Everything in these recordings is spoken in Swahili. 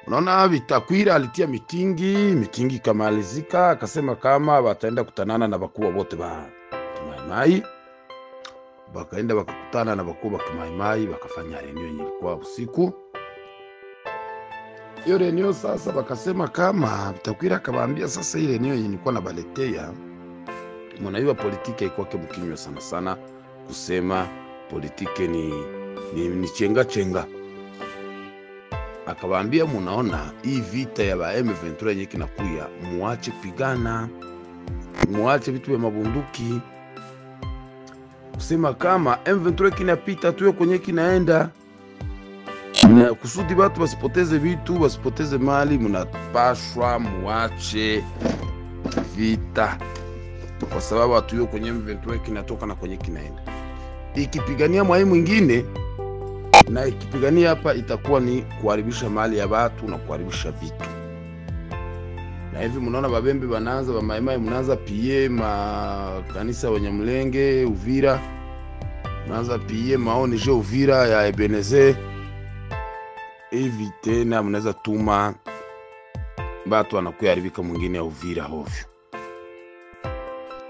Unaona Bitakwira alitia mitingi kamalizika, akasema kama wataenda kutanana na wakuu wote ba Maimai. Bakaenda wakakutana na wakuu wa Maimai, wakafanya reunion ilikuwa usiku. Hiyo reunion sasa wakasema kama Bitakwira akawaambia sasa ile reunion ilikuwa na baletea. Mwanaiwa politiki ilikuwa kebukinywa sana kusema politiki ni chenga. Akawaambia munaona hii vita ya ba M23 yenye kinakuya, muache pigana, muache vitu vya mabunduki. Kusema kama M23 kinapita tuyo kwenye kinaenda, na kusudi watu wasipoteze vitu, wasipoteze mali, munapashwa muache vita, kwa sababu atuyo kwenye M23 kinatoka na kwenye kinaenda. Ikipigania mwai mwingine na ikipigania hapa itakuwa ni kuharibisha mali ya watu na kuharibisha vitu. Na hivi mnaona babembe banaanza, ba Maimai mnaanza pie makanisa Wanyamulenge Uvira, mnaanza pie maoni je Uvira ya Ebenezer. Hivi tena mnaweza tuma watu wanakuharibika mwingine ya Uvira hovyo.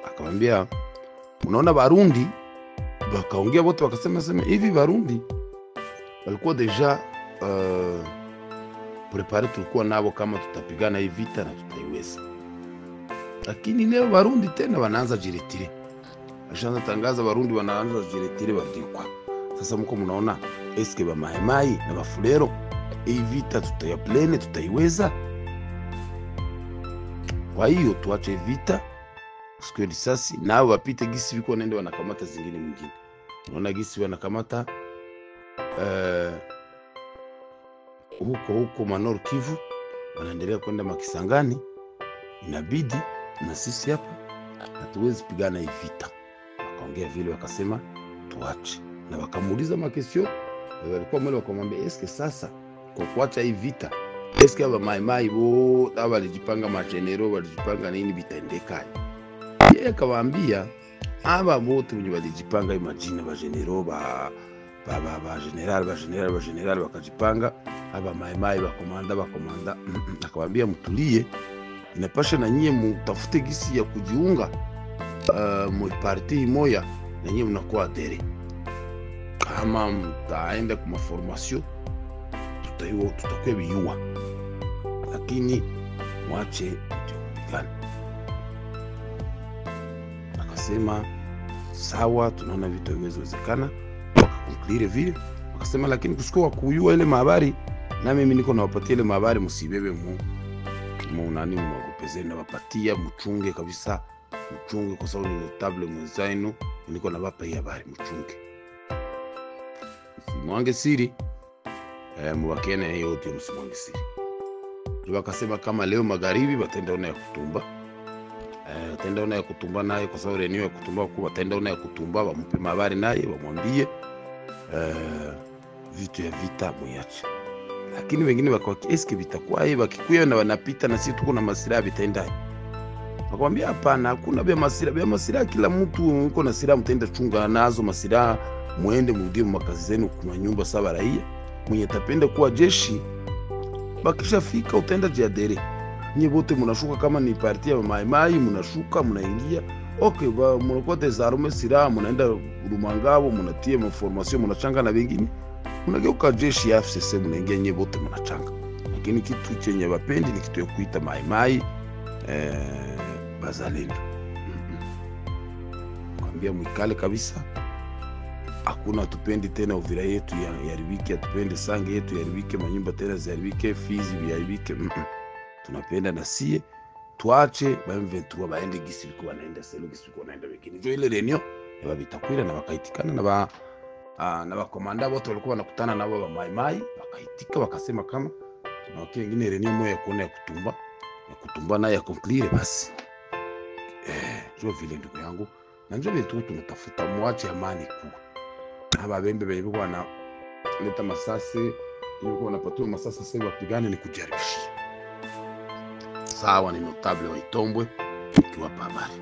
Akamwambia mnaona Barundi, wakaongea wote wakasema hivi Barundi walikuwa deja prepare, tulikuwa nabo kama tutapigana hii vita na tutaiweza. Lakini leo Barundi tena wanaanza jiretire. Ashaanza tangaza Barundi wanaanza jiretire badikwa. Sasa mko mnaona eske ba Maimai na Bafulero hii vita tutayaplane, tutaiweza? Kwa hiyo tuache vita, siku risasi nao wapite gisi biko nende wanakamata zingine mwingine. Unaona gisi wanakamata huko Manor Kivu, wanaendelea kwenda Makisangani. Inabidi na sisi hapa hatuwezi pigana hii vita. Wakaongea vile wakasema tuache, na wakamuuliza makesio walikuwa mbele, wakamwambia eske sasa kwa kuacha hii vita, eske aba Maimai bo walijipanga, majenero walijipanga nini vitaendeka? Yeye akawaambia aba wote wenye walijipanga hii majina ba general ba general wakajipanga, aba Maimai bakomanda. Akawaambia mtulie, inapasha na nyie mutafute gisi ya kujiunga mu parti moya, na nyie mnakuwa adere. Kama mtaenda kwa formation tutakuwa biyua, lakini mwache kupigana. Akasema sawa, tunaona vitu vinawezekana. Wakakonklire vile, wakasema lakini kusikoa kuyua ile mahabari, na mimi niko nawapatia ile mahabari, msibebe nani mwagopezeni, nawapatia mchunge kabisa, mchunge kwa sababu ni notable mwenzainu, niko nawapa hii habari, mchunge mwange siri, mwakene hiyo yote msimwange siri. Wakasema kama leo magharibi batenda ona ya kutumba, batenda ona ya kutumba naye, kwa sababu renio ya kutumba kwa batenda ona ya kutumba, wampe mahabari naye, wamwambie vitu ya vita muyache. Lakini wengine wakawa eske vitakuwa hivi, wakikuya na wanapita na sisi tuko na masira vitaenda. Wakamwambia hapana, hakuna bia masira, kila mtu uko na sira, mtaenda chunga nazo masira, muende mrudie makazi zenu kwa nyumba sawa raia. Mwenye tapenda kuwa jeshi bakisha fika utaenda jiadere. Nyie wote mnashuka, kama ni parti ya Maimai mnashuka mnaingia. Okay, mnakuwa desarme sira, mnaenda Rumangabo, mnatie information, mnachanga na wengine, mnageuka jeshi ya FCC, mnaingia nyie wote mnachanga. Lakini kitu chenye wapendi ni kitu ya kuita Maimai bazalendo. Kwambia mwikale kabisa, hakuna tupendi tena Uvira yetu yaribike, tupendi Sange yetu yaribike, manyumba tena zaribike, Fizi yaribike. Tunapenda na sie tuache ba M23 baende gisi biko wanaenda, selo gisi biko wanaenda wengine. Ndio ile renio ya Bitakwira, na wakaitikana na bakomanda wote walikuwa wanakutana nabo ba Maimai, wakaitika wakasema kama tunawakia wengine renio moja ya kuona ya kutumba na ya conclure basi. Ndio vile ndugu yangu, na ndio vile tunatafuta muache amani ku. Aba bembe bebe wana leta masasi, yuko wanapatiwa masasi sasa wapigane, ni kujaribisha. Sawa, ni notable wa Itombwe, tukiwapa habari.